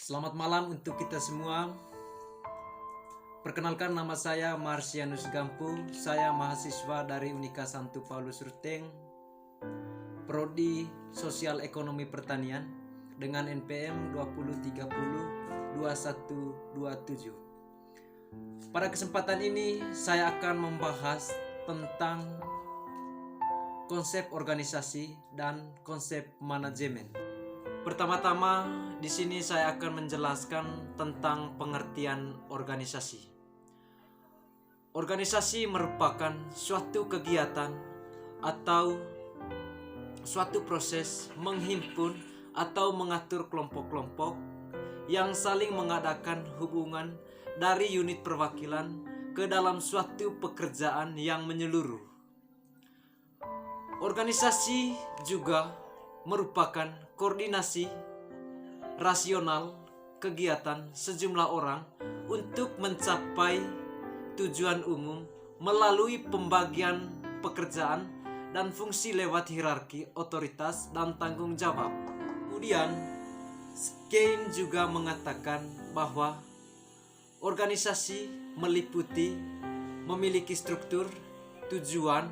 Selamat malam untuk kita semua. Perkenalkan, nama saya Marsianus Gampu. Saya mahasiswa dari Unika Santo Paulus Ruteng, Prodi Sosial Ekonomi Pertanian dengan NPM 2030-2127. Pada kesempatan ini saya akan membahas tentang konsep organisasi dan konsep manajemen. Pertama-tama, di sini saya akan menjelaskan tentang pengertian organisasi. Organisasi merupakan suatu kegiatan atau suatu proses menghimpun atau mengatur kelompok-kelompok yang saling mengadakan hubungan dari unit perwakilan ke dalam suatu pekerjaan yang menyeluruh. Organisasi juga merupakan koordinasi rasional kegiatan sejumlah orang untuk mencapai tujuan umum melalui pembagian pekerjaan dan fungsi lewat hierarki, otoritas, dan tanggung jawab. Kemudian, Keynes juga mengatakan bahwa organisasi meliputi memiliki struktur, tujuan,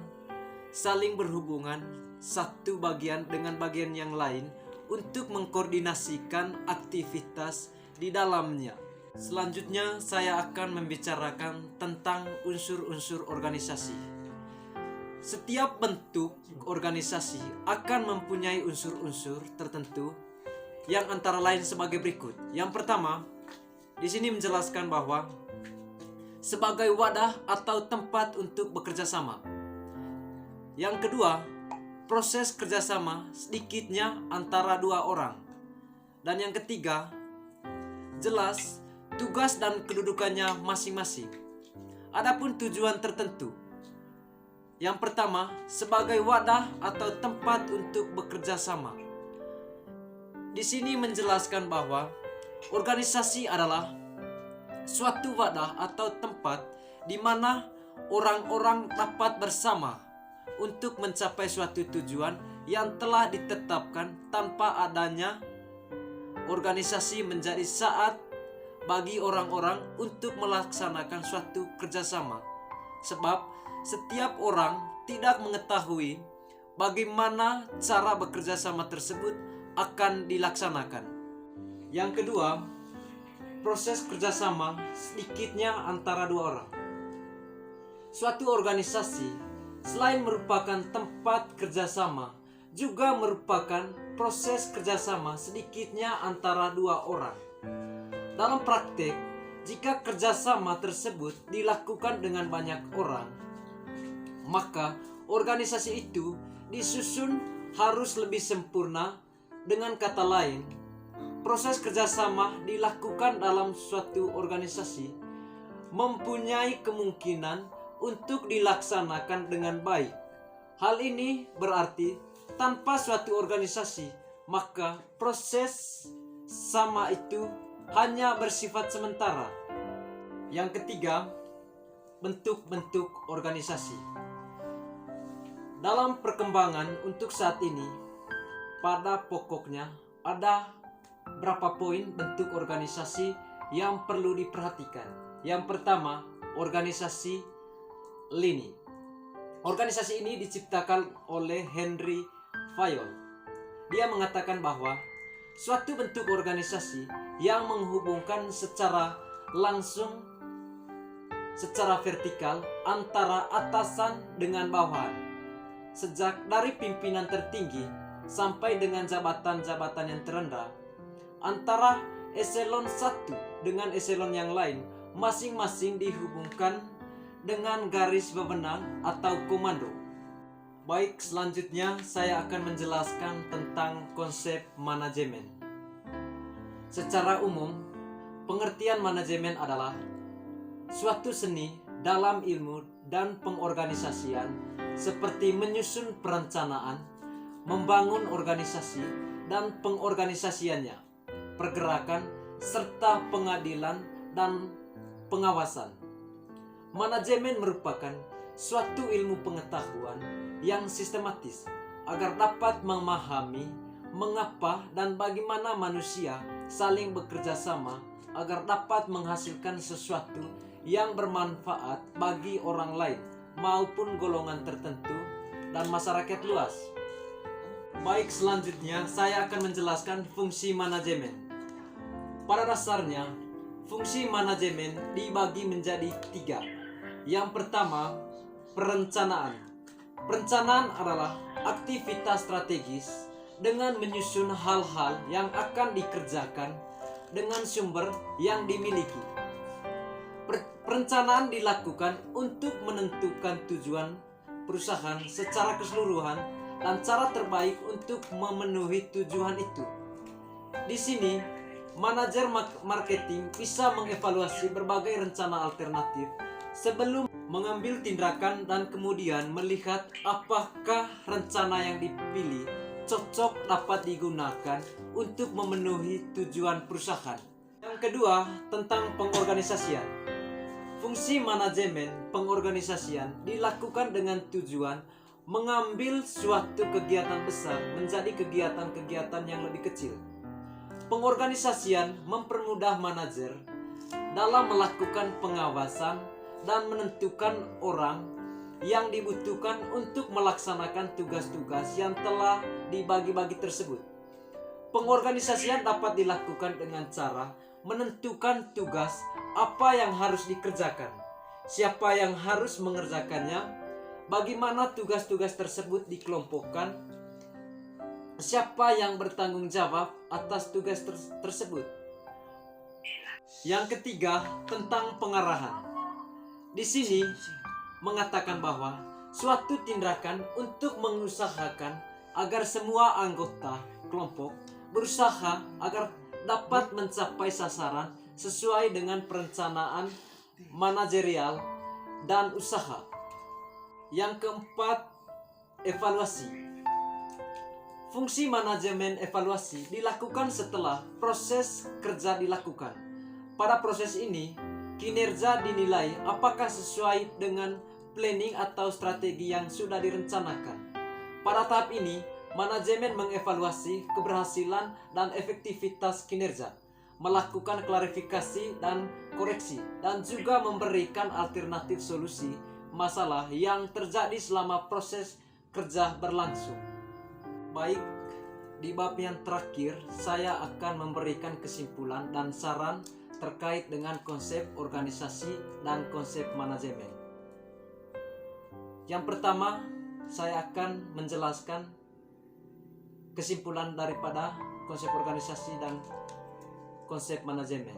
saling berhubungan satu bagian dengan bagian yang lain untuk mengkoordinasikan aktivitas di dalamnya. Selanjutnya saya akan membicarakan tentang unsur-unsur organisasi. Setiap bentuk organisasi akan mempunyai unsur-unsur tertentu yang antara lain sebagai berikut. Yang pertama, di sini menjelaskan bahwa sebagai wadah atau tempat untuk bekerja sama. Yang kedua, proses kerjasama sedikitnya antara dua orang. Dan yang ketiga, jelas tugas dan kedudukannya masing-masing. Adapun tujuan tertentu. Yang pertama, sebagai wadah atau tempat untuk bekerja sama. Di sini menjelaskan bahwa organisasi adalah suatu wadah atau tempat di mana orang-orang dapat bersama untuk mencapai suatu tujuan yang telah ditetapkan. Tanpa adanya organisasi menjadi saat bagi orang-orang untuk melaksanakan suatu kerjasama. Sebab setiap orang tidak mengetahui bagaimana cara bekerjasama tersebut akan dilaksanakan. Yang kedua, proses kerjasama sedikitnya antara dua orang. Suatu organisasi selain merupakan tempat kerjasama, juga merupakan proses kerjasama sedikitnya antara dua orang. Dalam praktik, jika kerjasama tersebut dilakukan dengan banyak orang, maka organisasi itu disusun harus lebih sempurna. Dengan kata lain, proses kerjasama dilakukan dalam suatu organisasi mempunyai kemungkinan untuk dilaksanakan dengan baik. Hal ini berarti tanpa suatu organisasi, maka proses sama itu hanya bersifat sementara. Yang ketiga, bentuk-bentuk organisasi. Dalam perkembangan untuk saat ini, pada pokoknya ada berapa poin bentuk organisasi yang perlu diperhatikan. Yang pertama, organisasi lini. Organisasi ini diciptakan oleh Henry Fayol. Dia mengatakan bahwa suatu bentuk organisasi yang menghubungkan secara langsung, secara vertikal antara atasan dengan bawahan, sejak dari pimpinan tertinggi sampai dengan jabatan-jabatan yang terendah, antara eselon 1 dengan eselon yang lain, masing-masing dihubungkan dengan garis wewenang atau komando. Baik, selanjutnya saya akan menjelaskan tentang konsep manajemen. Secara umum, pengertian manajemen adalah suatu seni dalam ilmu dan pengorganisasian seperti menyusun perencanaan, membangun organisasi dan pengorganisasiannya, pergerakan, serta pengadilan dan pengawasan. Manajemen merupakan suatu ilmu pengetahuan yang sistematis agar dapat memahami mengapa dan bagaimana manusia saling bekerja sama agar dapat menghasilkan sesuatu yang bermanfaat bagi orang lain maupun golongan tertentu dan masyarakat luas. Baik, selanjutnya saya akan menjelaskan fungsi manajemen. Pada dasarnya, fungsi manajemen dibagi menjadi 3. Yang pertama, perencanaan. Perencanaan adalah aktivitas strategis dengan menyusun hal-hal yang akan dikerjakan dengan sumber yang dimiliki. Perencanaan dilakukan untuk menentukan tujuan perusahaan secara keseluruhan dan cara terbaik untuk memenuhi tujuan itu. Di sini, manajer marketing bisa mengevaluasi berbagai rencana alternatif sebelum mengambil tindakan dan kemudian melihat apakah rencana yang dipilih cocok dapat digunakan untuk memenuhi tujuan perusahaan. Yang kedua, tentang pengorganisasian. Fungsi manajemen pengorganisasian dilakukan dengan tujuan mengambil suatu kegiatan besar menjadi kegiatan-kegiatan yang lebih kecil. Pengorganisasian mempermudah manajer dalam melakukan pengawasan dan menentukan orang yang dibutuhkan untuk melaksanakan tugas-tugas yang telah dibagi-bagi tersebut. Pengorganisasian dapat dilakukan dengan cara menentukan tugas apa yang harus dikerjakan, siapa yang harus mengerjakannya, bagaimana tugas-tugas tersebut dikelompokkan, siapa yang bertanggung jawab atas tugas tersebut. Yang ketiga, tentang pengarahan. Di sini mengatakan bahwa suatu tindakan untuk mengusahakan agar semua anggota kelompok berusaha agar dapat mencapai sasaran sesuai dengan perencanaan manajerial dan usaha. Yang keempat, evaluasi. Fungsi manajemen evaluasi dilakukan setelah proses kerja dilakukan. Pada proses ini, kinerja dinilai apakah sesuai dengan planning atau strategi yang sudah direncanakan. Pada tahap ini, manajemen mengevaluasi keberhasilan dan efektivitas kinerja, melakukan klarifikasi dan koreksi, dan juga memberikan alternatif solusi masalah yang terjadi selama proses kerja berlangsung. Baik, di bab yang terakhir saya akan memberikan kesimpulan dan saran terkait dengan konsep organisasi dan konsep manajemen. Yang pertama, saya akan menjelaskan kesimpulan daripada konsep organisasi dan konsep manajemen.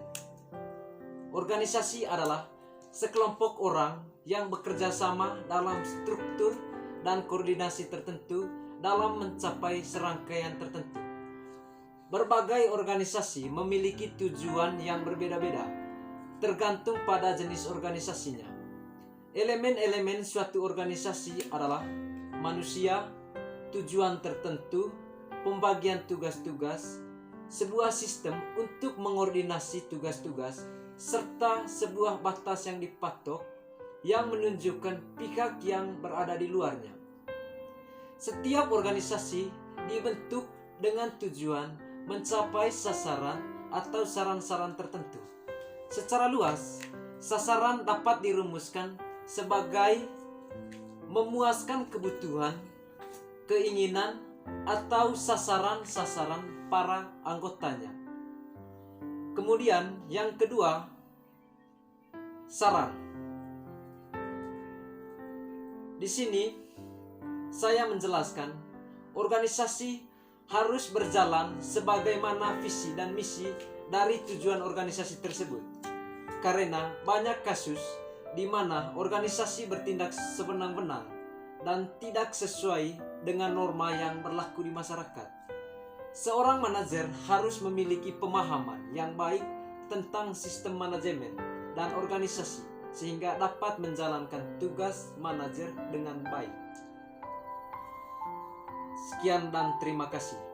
Organisasi adalah sekelompok orang yang bekerja sama dalam struktur dan koordinasi tertentu dalam mencapai serangkaian tertentu. Berbagai organisasi memiliki tujuan yang berbeda-beda, tergantung pada jenis organisasinya. Elemen-elemen suatu organisasi adalah manusia, tujuan tertentu, pembagian tugas-tugas, sebuah sistem untuk mengordinasi tugas-tugas, serta sebuah batas yang dipatok yang menunjukkan pihak yang berada di luarnya. Setiap organisasi dibentuk dengan tujuan mencapai sasaran atau saran-saran tertentu. Secara luas, sasaran dapat dirumuskan sebagai memuaskan kebutuhan, keinginan, atau sasaran-sasaran para anggotanya. Kemudian yang kedua, saran. Di sini saya menjelaskan organisasi harus berjalan sebagaimana visi dan misi dari tujuan organisasi tersebut. Karena banyak kasus di mana organisasi bertindak sewenang-wenang dan tidak sesuai dengan norma yang berlaku di masyarakat. Seorang manajer harus memiliki pemahaman yang baik tentang sistem manajemen dan organisasi sehingga dapat menjalankan tugas manajer dengan baik. Sekian dan terima kasih.